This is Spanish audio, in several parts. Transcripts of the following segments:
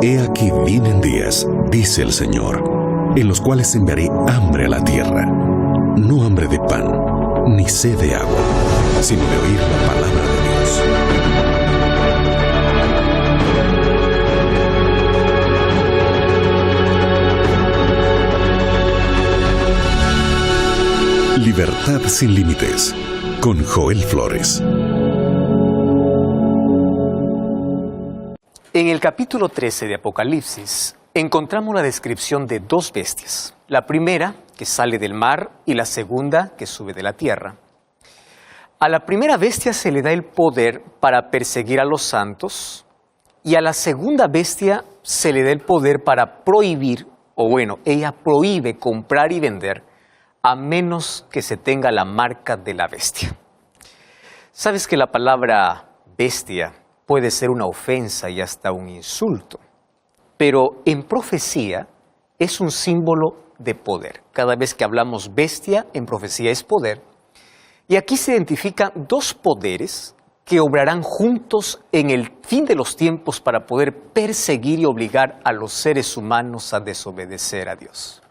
He aquí vienen días, dice el Señor, en los cuales enviaré hambre a la tierra, no hambre de pan, ni sed de agua, sino de oír la palabra de Dios. Libertad sin límites, con Joel Flores. En el capítulo 13 de Apocalipsis encontramos la descripción de dos bestias. La primera, que sale del mar, y la segunda, que sube de la tierra. A la primera bestia se le da el poder para perseguir a los santos, y a la segunda bestia se le da el poder para prohibir, ella prohíbe comprar y vender, a menos que se tenga la marca de la bestia. ¿Sabes que la palabra bestia puede ser una ofensa y hasta un insulto? Pero en profecía es un símbolo de poder. Cada vez que hablamos bestia, en profecía es poder. Y aquí se identifican dos poderes que obrarán juntos en el fin de los tiempos para poder perseguir y obligar a los seres humanos a desobedecer a Dios.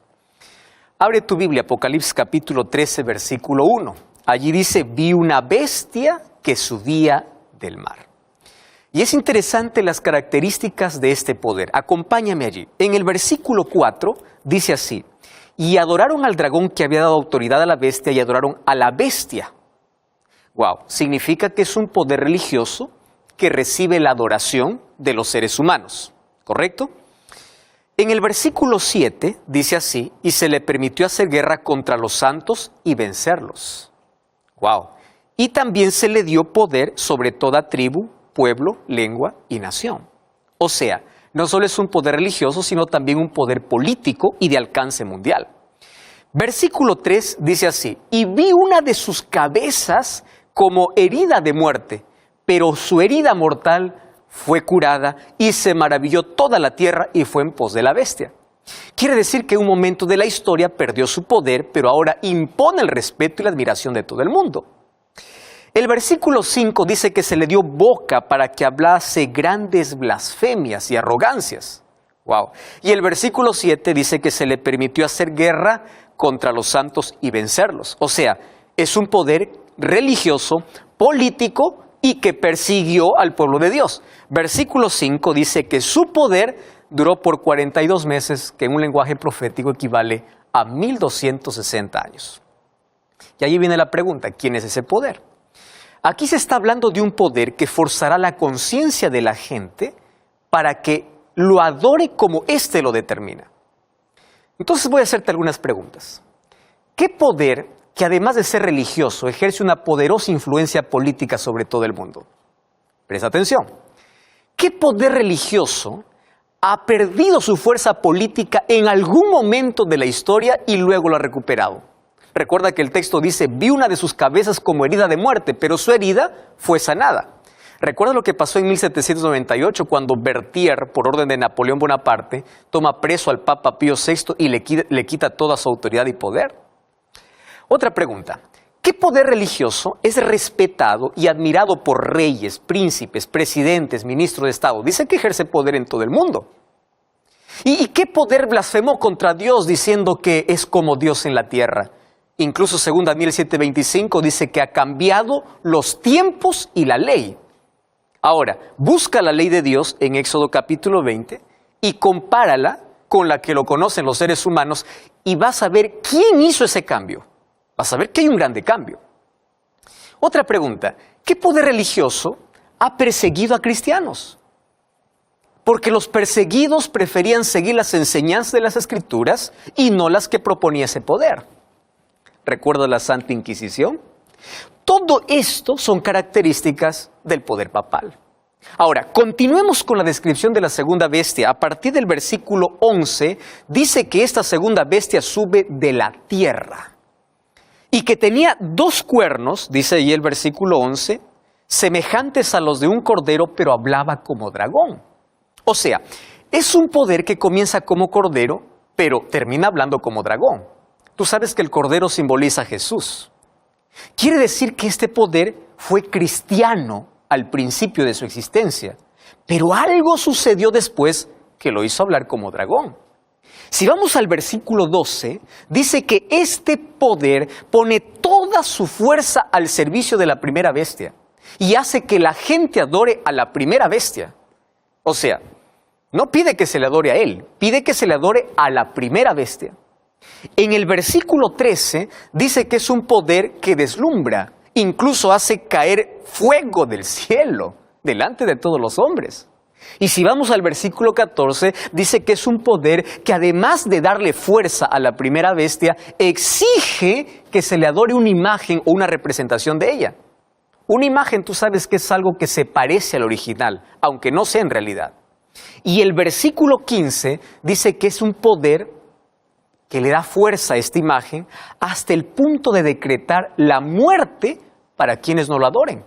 Abre tu Biblia, Apocalipsis capítulo 13, versículo 1. Allí dice, vi una bestia que subía del mar. Y es interesante las características de este poder. Acompáñame allí. En el versículo 4 dice así, y adoraron al dragón que había dado autoridad a la bestia y adoraron a la bestia. Wow, significa que es un poder religioso que recibe la adoración de los seres humanos, ¿correcto? En el versículo 7 dice así, y se le permitió hacer guerra contra los santos y vencerlos. Wow. Y también se le dio poder sobre toda tribu, pueblo, lengua y nación. O sea, no solo es un poder religioso, sino también un poder político y de alcance mundial. Versículo 3 dice así, y vi una de sus cabezas como herida de muerte, pero su herida mortal fue curada y se maravilló toda la tierra y fue en pos de la bestia. Quiere decir que en un momento de la historia perdió su poder, pero ahora impone el respeto y la admiración de todo el mundo. El versículo 5 dice que se le dio boca para que hablase grandes blasfemias y arrogancias. Wow. Y el versículo 7 dice que se le permitió hacer guerra contra los santos y vencerlos. O sea, es un poder religioso, político y que persiguió al pueblo de Dios. Versículo 5 dice que su poder duró por 42 meses, que en un lenguaje profético equivale a 1260 años. Y allí viene la pregunta, ¿quién es ese poder? Aquí se está hablando de un poder que forzará la conciencia de la gente para que lo adore como éste lo determina. Entonces voy a hacerte algunas preguntas. ¿Qué poder, que además de ser religioso, ejerce una poderosa influencia política sobre todo el mundo? Presta atención. ¿Qué poder religioso ha perdido su fuerza política en algún momento de la historia y luego lo ha recuperado? Recuerda que el texto dice, vi una de sus cabezas como herida de muerte, pero su herida fue sanada. Recuerda lo que pasó en 1798 cuando Berthier, por orden de Napoleón Bonaparte, toma preso al Papa Pío VI y le quita toda su autoridad y poder. Otra pregunta, ¿qué poder religioso es respetado y admirado por reyes, príncipes, presidentes, ministros de Estado? Dice que ejerce poder en todo el mundo. ¿Y qué poder blasfemó contra Dios diciendo que es como Dios en la tierra? Incluso según Daniel 7:25 dice que ha cambiado los tiempos y la ley. Ahora, busca la ley de Dios en Éxodo capítulo 20 y compárala con la que lo conocen los seres humanos y vas a ver quién hizo ese cambio. Vas a ver que hay un grande cambio. Otra pregunta, ¿qué poder religioso ha perseguido a cristianos? Porque los perseguidos preferían seguir las enseñanzas de las Escrituras y no las que proponía ese poder. ¿Recuerda la Santa Inquisición? Todo esto son características del poder papal. Ahora, continuemos con la descripción de la segunda bestia. A partir del versículo 11, dice que esta segunda bestia sube de la tierra y que tenía dos cuernos, dice ahí el versículo 11, semejantes a los de un cordero, pero hablaba como dragón. O sea, es un poder que comienza como cordero, pero termina hablando como dragón. Tú sabes que el cordero simboliza a Jesús. Quiere decir que este poder fue cristiano al principio de su existencia, pero algo sucedió después que lo hizo hablar como dragón. Si vamos al versículo 12, dice que este poder pone toda su fuerza al servicio de la primera bestia y hace que la gente adore a la primera bestia. O sea, no pide que se le adore a él, pide que se le adore a la primera bestia. En el versículo 13 dice que es un poder que deslumbra, incluso hace caer fuego del cielo delante de todos los hombres. Y si vamos al versículo 14, dice que es un poder que además de darle fuerza a la primera bestia, exige que se le adore una imagen o una representación de ella. Una imagen, tú sabes que es algo que se parece al original, aunque no sea en realidad. Y el versículo 15 dice que es un poder que le da fuerza a esta imagen hasta el punto de decretar la muerte para quienes no lo adoren.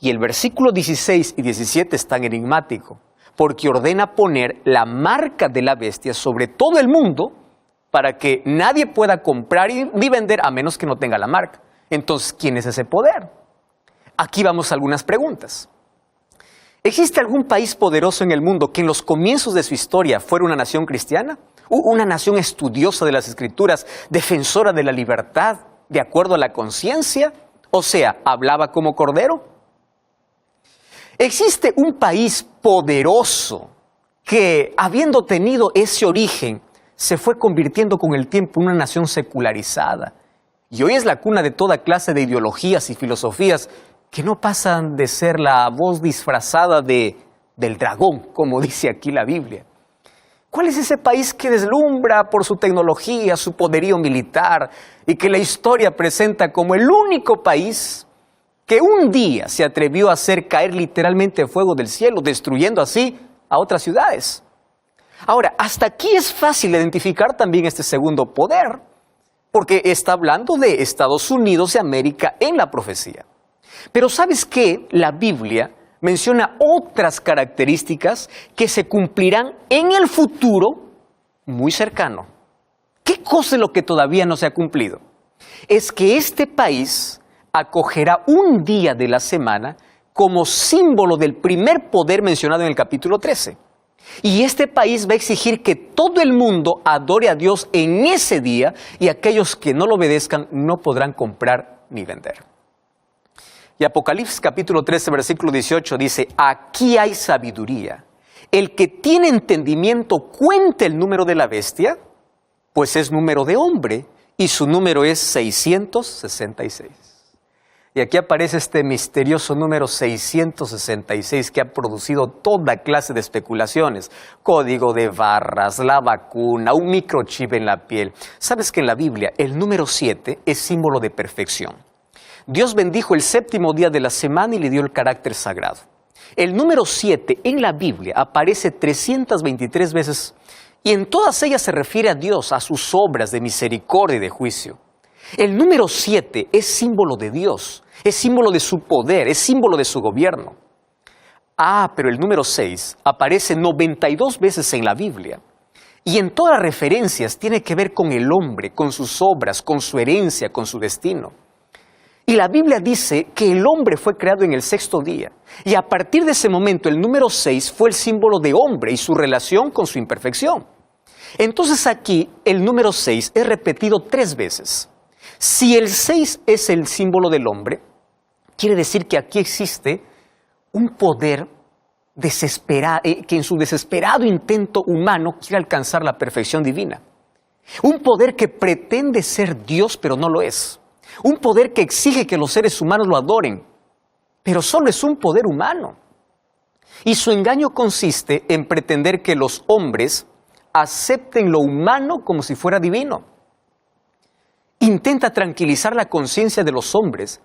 Y el versículo 16 y 17 es tan enigmático, porque ordena poner la marca de la bestia sobre todo el mundo para que nadie pueda comprar ni vender a menos que no tenga la marca. Entonces, ¿quién es ese poder? Aquí vamos a algunas preguntas. ¿Existe algún país poderoso en el mundo que en los comienzos de su historia fuera una nación cristiana? Una nación estudiosa de las Escrituras, defensora de la libertad, de acuerdo a la conciencia, o sea, hablaba como cordero. ¿Existe un país poderoso que, habiendo tenido ese origen, se fue convirtiendo con el tiempo en una nación secularizada? Y hoy es la cuna de toda clase de ideologías y filosofías que no pasan de ser la voz disfrazada del dragón, como dice aquí la Biblia. ¿Cuál es ese país que deslumbra por su tecnología, su poderío militar y que la historia presenta como el único país que un día se atrevió a hacer caer literalmente fuego del cielo, destruyendo así a otras ciudades? Ahora, hasta aquí es fácil identificar también este segundo poder, porque está hablando de Estados Unidos de América en la profecía. Pero ¿sabes qué? La Biblia menciona otras características que se cumplirán en el futuro muy cercano. ¿Qué cosa es lo que todavía no se ha cumplido? Es que este país acogerá un día de la semana como símbolo del primer poder mencionado en el capítulo 13. Y este país va a exigir que todo el mundo adore a Dios en ese día y aquellos que no lo obedezcan no podrán comprar ni vender. Y Apocalipsis capítulo 13, versículo 18 dice, aquí hay sabiduría. El que tiene entendimiento cuente el número de la bestia, pues es número de hombre y su número es 666. Y aquí aparece este misterioso número 666 que ha producido toda clase de especulaciones. Código de barras, la vacuna, un microchip en la piel. ¿Sabes que en la Biblia el número 7 es símbolo de perfección? Dios bendijo el séptimo día de la semana y le dio el carácter sagrado. El número 7 en la Biblia aparece 323 veces y en todas ellas se refiere a Dios, a sus obras de misericordia y de juicio. El número 7 es símbolo de Dios, es símbolo de su poder, es símbolo de su gobierno. Pero el número 6 aparece 92 veces en la Biblia. Y en todas las referencias tiene que ver con el hombre, con sus obras, con su herencia, con su destino. Y la Biblia dice que el hombre fue creado en el sexto día. Y a partir de ese momento el número 6 fue el símbolo de hombre y su relación con su imperfección. Entonces aquí el número 6 es repetido 3 veces. Si el 6 es el símbolo del hombre, quiere decir que aquí existe un poder desesperado, que en su desesperado intento humano quiere alcanzar la perfección divina. Un poder que pretende ser Dios, pero no lo es. Un poder que exige que los seres humanos lo adoren, pero solo es un poder humano. Y su engaño consiste en pretender que los hombres acepten lo humano como si fuera divino. Intenta tranquilizar la conciencia de los hombres,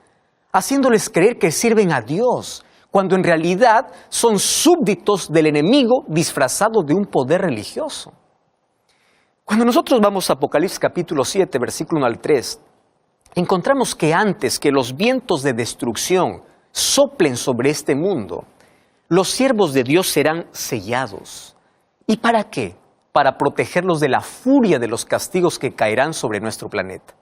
haciéndoles creer que sirven a Dios, cuando en realidad son súbditos del enemigo disfrazados de un poder religioso. Cuando nosotros vamos a Apocalipsis capítulo 7, versículo 1 al 3, encontramos que antes que los vientos de destrucción soplen sobre este mundo, los siervos de Dios serán sellados. ¿Y para qué? Para protegerlos de la furia de los castigos que caerán sobre nuestro planeta.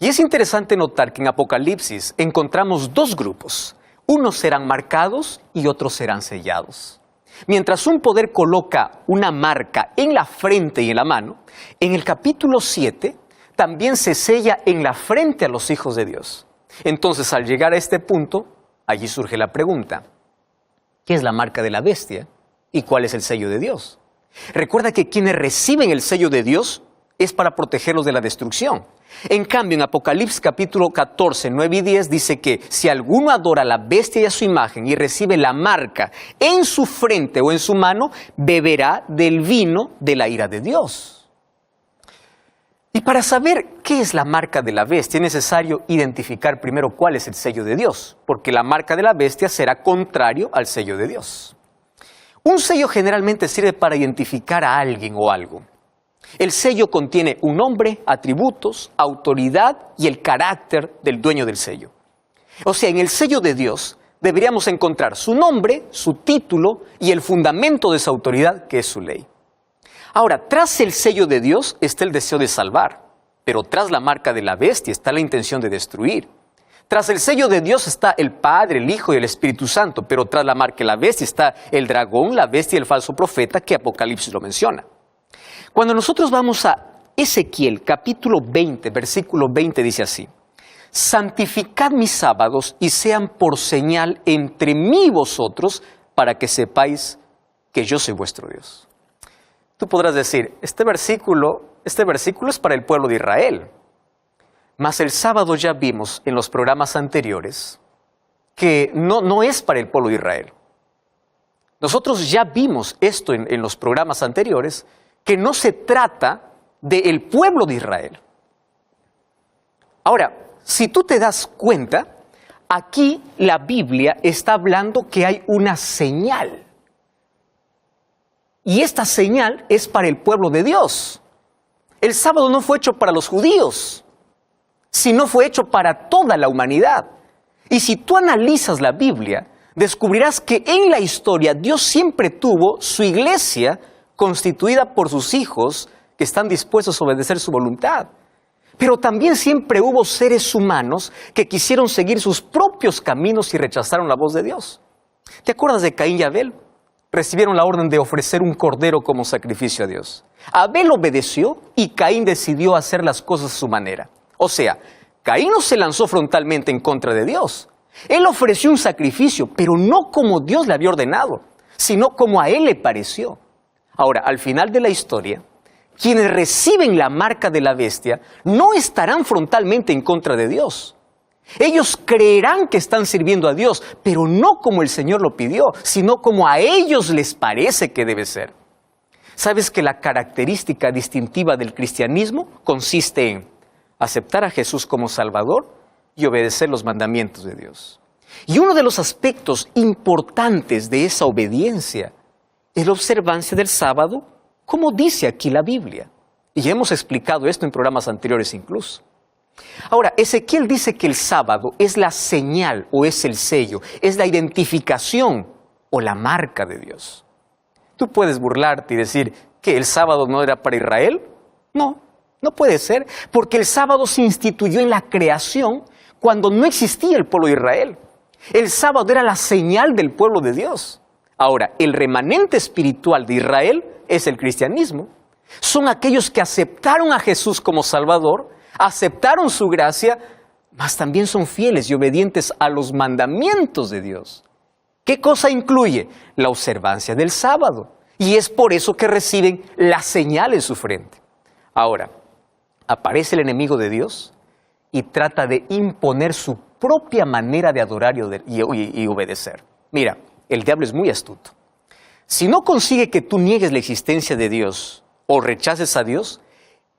Y es interesante notar que en Apocalipsis encontramos 2 grupos. Unos serán marcados y otros serán sellados. Mientras un poder coloca una marca en la frente y en la mano, en el capítulo 7 también se sella en la frente a los hijos de Dios. Entonces, al llegar a este punto, allí surge la pregunta: ¿qué es la marca de la bestia y cuál es el sello de Dios? Recuerda que quienes reciben el sello de Dios es para protegerlos de la destrucción. En cambio, en Apocalipsis capítulo 14, 9 y 10 dice que si alguno adora a la bestia y a su imagen y recibe la marca en su frente o en su mano, beberá del vino de la ira de Dios. Y para saber qué es la marca de la bestia es necesario identificar primero cuál es el sello de Dios, porque la marca de la bestia será contrario al sello de Dios. Un sello generalmente sirve para identificar a alguien o algo. El sello contiene un nombre, atributos, autoridad y el carácter del dueño del sello. O sea, en el sello de Dios deberíamos encontrar su nombre, su título y el fundamento de su autoridad, que es su ley. Ahora, tras el sello de Dios está el deseo de salvar, pero tras la marca de la bestia está la intención de destruir. Tras el sello de Dios está el Padre, el Hijo y el Espíritu Santo, pero tras la marca de la bestia está el dragón, la bestia y el falso profeta, que Apocalipsis lo menciona. Cuando nosotros vamos a Ezequiel capítulo 20, versículo 20 dice así: santificad mis sábados y sean por señal entre mí y vosotros, para que sepáis que yo soy vuestro Dios. Tú podrás decir, este versículo es para el pueblo de Israel. Mas el sábado ya vimos en los programas anteriores que no es para el pueblo de Israel. Nosotros ya vimos esto en los programas anteriores, que no se trata del pueblo de Israel. Ahora, si tú te das cuenta, aquí la Biblia está hablando que hay una señal. Y esta señal es para el pueblo de Dios. El sábado no fue hecho para los judíos, sino fue hecho para toda la humanidad. Y si tú analizas la Biblia, descubrirás que en la historia Dios siempre tuvo su iglesia constituida por sus hijos que están dispuestos a obedecer su voluntad. Pero también siempre hubo seres humanos que quisieron seguir sus propios caminos y rechazaron la voz de Dios. ¿Te acuerdas de Caín y Abel? Recibieron la orden de ofrecer un cordero como sacrificio a Dios. Abel obedeció y Caín decidió hacer las cosas a su manera. O sea, Caín no se lanzó frontalmente en contra de Dios. Él ofreció un sacrificio, pero no como Dios le había ordenado, sino como a él le pareció. Ahora, al final de la historia, quienes reciben la marca de la bestia no estarán frontalmente en contra de Dios. Ellos creerán que están sirviendo a Dios, pero no como el Señor lo pidió, sino como a ellos les parece que debe ser. ¿Sabes que la característica distintiva del cristianismo consiste en aceptar a Jesús como Salvador y obedecer los mandamientos de Dios? Y uno de los aspectos importantes de esa obediencia es la observancia del sábado, como dice aquí la Biblia. Y hemos explicado esto en programas anteriores incluso. Ahora, Ezequiel dice que el sábado es la señal o es el sello, es la identificación o la marca de Dios. Tú puedes burlarte y decir que el sábado no era para Israel. No, no puede ser, porque el sábado se instituyó en la creación cuando no existía el pueblo de Israel. El sábado era la señal del pueblo de Dios. Ahora, el remanente espiritual de Israel es el cristianismo. Son aquellos que aceptaron a Jesús como Salvador, aceptaron su gracia, mas también son fieles y obedientes a los mandamientos de Dios. ¿Qué cosa incluye? La observancia del sábado. Y es por eso que reciben la señal en su frente. Ahora, aparece el enemigo de Dios y trata de imponer su propia manera de adorar y obedecer. Mira, el diablo es muy astuto. Si no consigue que tú niegues la existencia de Dios o rechaces a Dios,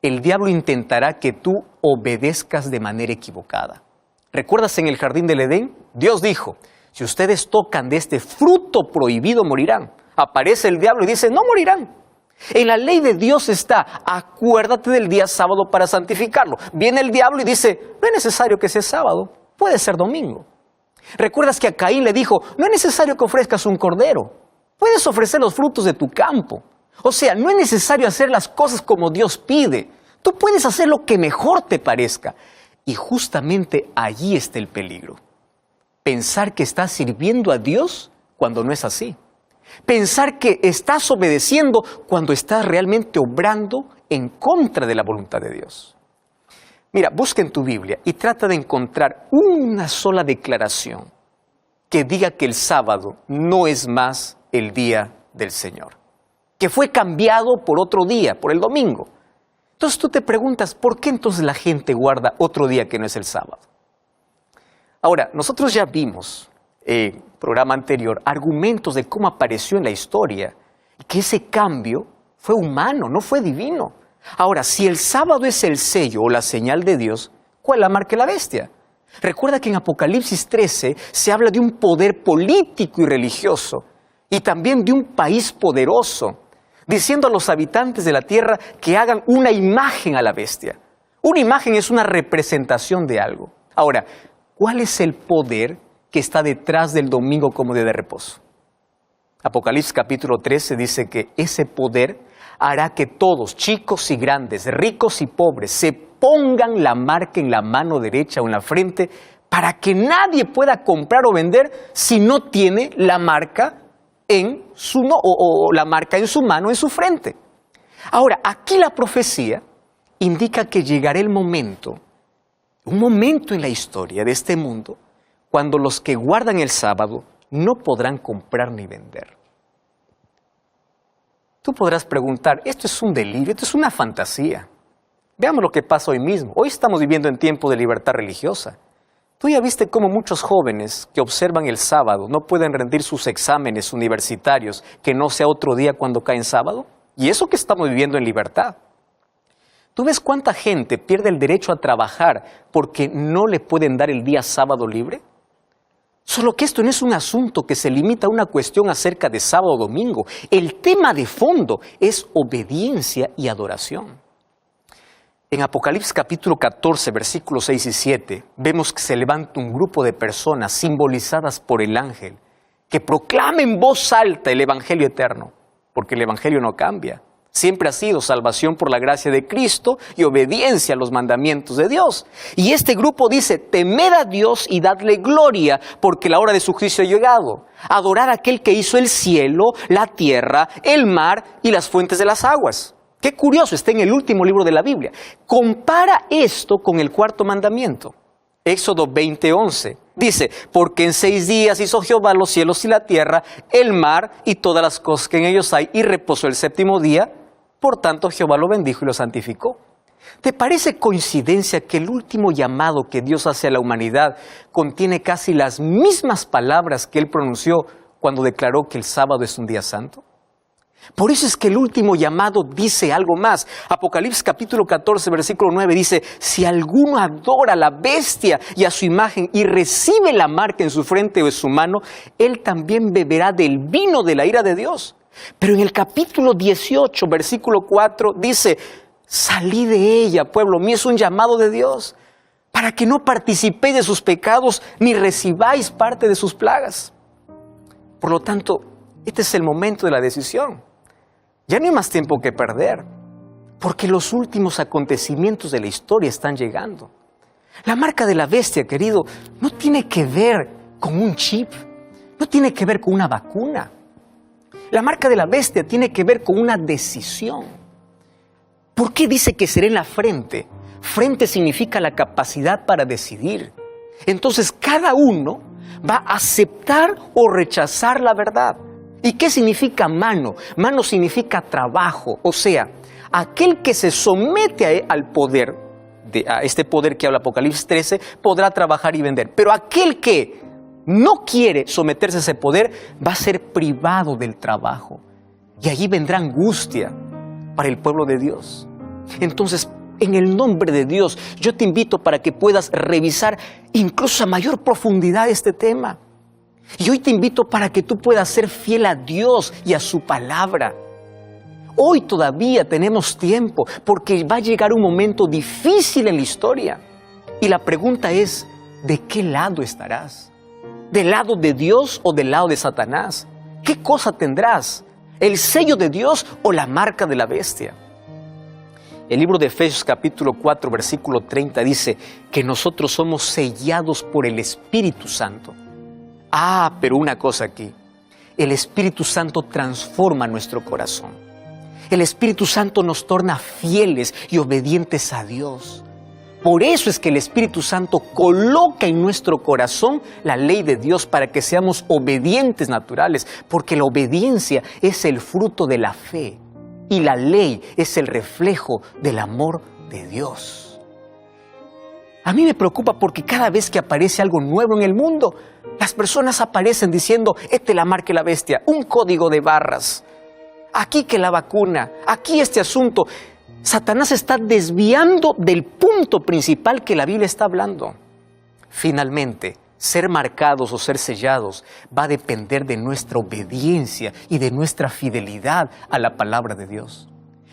el diablo intentará que tú obedezcas de manera equivocada. ¿Recuerdas en el jardín del Edén? Dios dijo, si ustedes tocan de este fruto prohibido morirán. Aparece el diablo y dice, no morirán. En la ley de Dios está, acuérdate del día sábado para santificarlo. Viene el diablo y dice, no es necesario que sea sábado, puede ser domingo. ¿Recuerdas que a Caín le dijo, no es necesario que ofrezcas un cordero, puedes ofrecer los frutos de tu campo? O sea, no es necesario hacer las cosas como Dios pide. Tú puedes hacer lo que mejor te parezca. Y justamente allí está el peligro. Pensar que estás sirviendo a Dios cuando no es así. Pensar que estás obedeciendo cuando estás realmente obrando en contra de la voluntad de Dios. Mira, busca en tu Biblia y trata de encontrar una sola declaración que diga que el sábado no es más el día del Señor, que fue cambiado por otro día, por el domingo. Entonces tú te preguntas, ¿por qué entonces la gente guarda otro día que no es el sábado? Ahora, nosotros ya vimos en el programa anterior argumentos de cómo apareció en la historia y que ese cambio fue humano, no fue divino. Ahora, si el sábado es el sello o la señal de Dios, ¿cuál la marca de la bestia? Recuerda que en Apocalipsis 13 se habla de un poder político y religioso y también de un país poderoso, diciendo a los habitantes de la tierra que hagan una imagen a la bestia. Una imagen es una representación de algo. Ahora, ¿cuál es el poder que está detrás del domingo como día de reposo? Apocalipsis capítulo 13 dice que ese poder hará que todos, chicos y grandes, ricos y pobres, se pongan la marca en la mano derecha o en la frente para que nadie pueda comprar o vender si no tiene la marca en su la marca en su mano, en su frente. Ahora, aquí la profecía indica que llegará el momento, un momento en la historia de este mundo, cuando los que guardan el sábado no podrán comprar ni vender. Tú podrás preguntar, esto es un delirio, esto es una fantasía. Veamos lo que pasa hoy mismo. Hoy estamos viviendo en tiempo de libertad religiosa. Tú ya viste cómo muchos jóvenes que observan el sábado no pueden rendir sus exámenes universitarios que no sea otro día cuando cae en sábado. Y eso que estamos viviendo en libertad. ¿Tú ves cuánta gente pierde el derecho a trabajar porque no le pueden dar el día sábado libre? Solo que esto no es un asunto que se limita a una cuestión acerca de sábado o domingo. El tema de fondo es obediencia y adoración. En Apocalipsis capítulo 14, versículos 6 y 7, vemos que se levanta un grupo de personas simbolizadas por el ángel que proclama en voz alta el Evangelio eterno, porque el Evangelio no cambia. Siempre ha sido salvación por la gracia de Cristo y obediencia a los mandamientos de Dios. Y este grupo dice, temed a Dios y dadle gloria, porque la hora de su juicio ha llegado. Adorad a aquel que hizo el cielo, la tierra, el mar y las fuentes de las aguas. Qué curioso, está en el último libro de la Biblia. Compara esto con el cuarto mandamiento. Éxodo 20:11. Dice, porque en 6 días hizo Jehová los cielos y la tierra, el mar y todas las cosas que en ellos hay, y reposó el séptimo día. Por tanto, Jehová lo bendijo y lo santificó. ¿Te parece coincidencia que el último llamado que Dios hace a la humanidad contiene casi las mismas palabras que Él pronunció cuando declaró que el sábado es un día santo? Por eso es que el último llamado dice algo más. Apocalipsis capítulo 14, versículo 9 dice, si alguno adora a la bestia y a su imagen y recibe la marca en su frente o en su mano, él también beberá del vino de la ira de Dios. Pero en el capítulo 18, versículo 4 dice, salí de ella, pueblo mío, es un llamado de Dios, para que no participéis de sus pecados ni recibáis parte de sus plagas. Por lo tanto, este es el momento de la decisión. Ya no hay más tiempo que perder, porque los últimos acontecimientos de la historia están llegando. La marca de la bestia, querido, no tiene que ver con un chip, no tiene que ver con una vacuna. La marca de la bestia tiene que ver con una decisión. ¿Por qué dice que será en la frente? Frente significa la capacidad para decidir. Entonces cada uno va a aceptar o rechazar la verdad. ¿Y qué significa mano? Mano significa trabajo, o sea, aquel que se somete al poder, a este poder que habla Apocalipsis 13, podrá trabajar y vender. Pero aquel que no quiere someterse a ese poder va a ser privado del trabajo. Y allí vendrá angustia para el pueblo de Dios. Entonces, en el nombre de Dios, yo te invito para que puedas revisar incluso a mayor profundidad este tema. Y hoy te invito para que tú puedas ser fiel a Dios y a su palabra. Hoy todavía tenemos tiempo porque va a llegar un momento difícil en la historia. Y la pregunta es, ¿de qué lado estarás? ¿Del lado de Dios o del lado de Satanás? ¿Qué cosa tendrás? ¿El sello de Dios o la marca de la bestia? El libro de Efesios capítulo 4 versículo 30 dice que nosotros somos sellados por el Espíritu Santo. Ah, pero una cosa aquí, el Espíritu Santo transforma nuestro corazón. El Espíritu Santo nos torna fieles y obedientes a Dios. Por eso es que el Espíritu Santo coloca en nuestro corazón la ley de Dios para que seamos obedientes naturales, porque la obediencia es el fruto de la fe y la ley es el reflejo del amor de Dios. A mí me preocupa porque cada vez que aparece algo nuevo en el mundo, las personas aparecen diciendo, esta es la marca de la bestia, un código de barras, aquí que la vacuna, aquí este asunto. Satanás está desviando del punto principal que la Biblia está hablando. Finalmente, ser marcados o ser sellados va a depender de nuestra obediencia y de nuestra fidelidad a la palabra de Dios.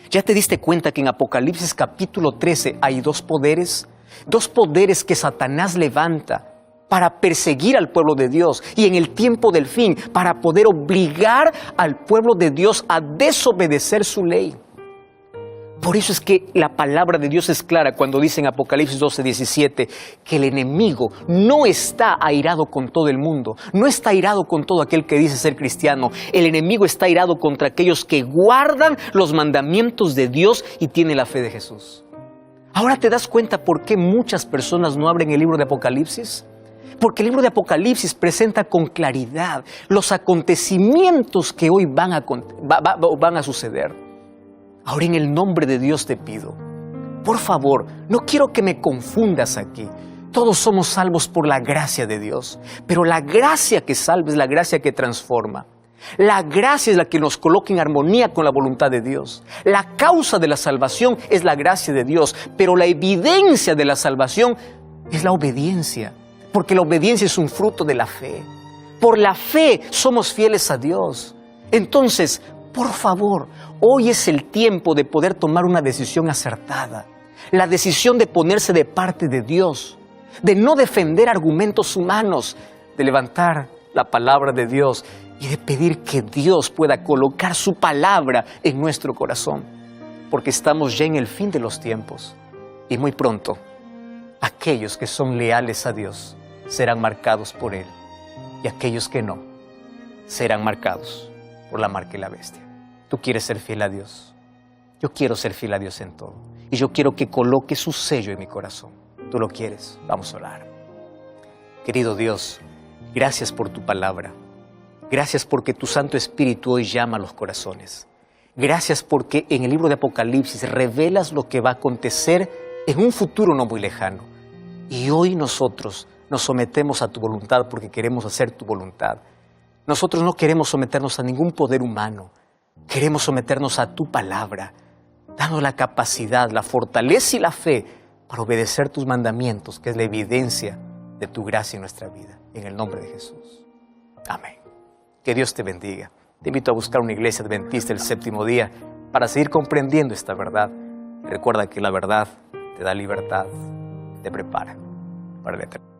¿Ya te diste cuenta que en Apocalipsis capítulo 13 hay dos poderes que Satanás levanta para perseguir al pueblo de Dios y en el tiempo del fin para poder obligar al pueblo de Dios a desobedecer su ley? Por eso es que la palabra de Dios es clara cuando dice en Apocalipsis 12:17 que el enemigo no está airado con todo el mundo, no está airado con todo aquel que dice ser cristiano. El enemigo está airado contra aquellos que guardan los mandamientos de Dios y tienen la fe de Jesús. Ahora te das cuenta por qué muchas personas no abren el libro de Apocalipsis. Porque el libro de Apocalipsis presenta con claridad los acontecimientos que hoy van a suceder. Ahora en el nombre de Dios te pido, por favor, no quiero que me confundas aquí. Todos somos salvos por la gracia de Dios, pero la gracia que salva es la gracia que transforma. La gracia es la que nos coloca en armonía con la voluntad de Dios. La causa de la salvación es la gracia de Dios, pero la evidencia de la salvación es la obediencia, porque la obediencia es un fruto de la fe. Por la fe somos fieles a Dios. Entonces, por favor, hoy es el tiempo de poder tomar una decisión acertada. La decisión de ponerse de parte de Dios, de no defender argumentos humanos, de levantar la palabra de Dios y de pedir que Dios pueda colocar su palabra en nuestro corazón. Porque estamos ya en el fin de los tiempos y muy pronto aquellos que son leales a Dios serán marcados por Él y aquellos que no serán marcados por la marca de la bestia. ¿Tú quieres ser fiel a Dios? Yo quiero ser fiel a Dios en todo. Y yo quiero que coloque su sello en mi corazón. ¿Tú lo quieres? Vamos a orar. Querido Dios, gracias por tu palabra. Gracias porque tu Santo Espíritu hoy llama a los corazones. Gracias porque en el libro de Apocalipsis revelas lo que va a acontecer en un futuro no muy lejano. Y hoy nosotros nos sometemos a tu voluntad porque queremos hacer tu voluntad. Nosotros no queremos someternos a ningún poder humano. Queremos someternos a tu palabra, dando la capacidad, la fortaleza y la fe para obedecer tus mandamientos, que es la evidencia de tu gracia en nuestra vida. En el nombre de Jesús. Amén. Que Dios te bendiga. Te invito a buscar una iglesia adventista el séptimo día para seguir comprendiendo esta verdad. Y recuerda que la verdad te da libertad, te prepara para la eternidad.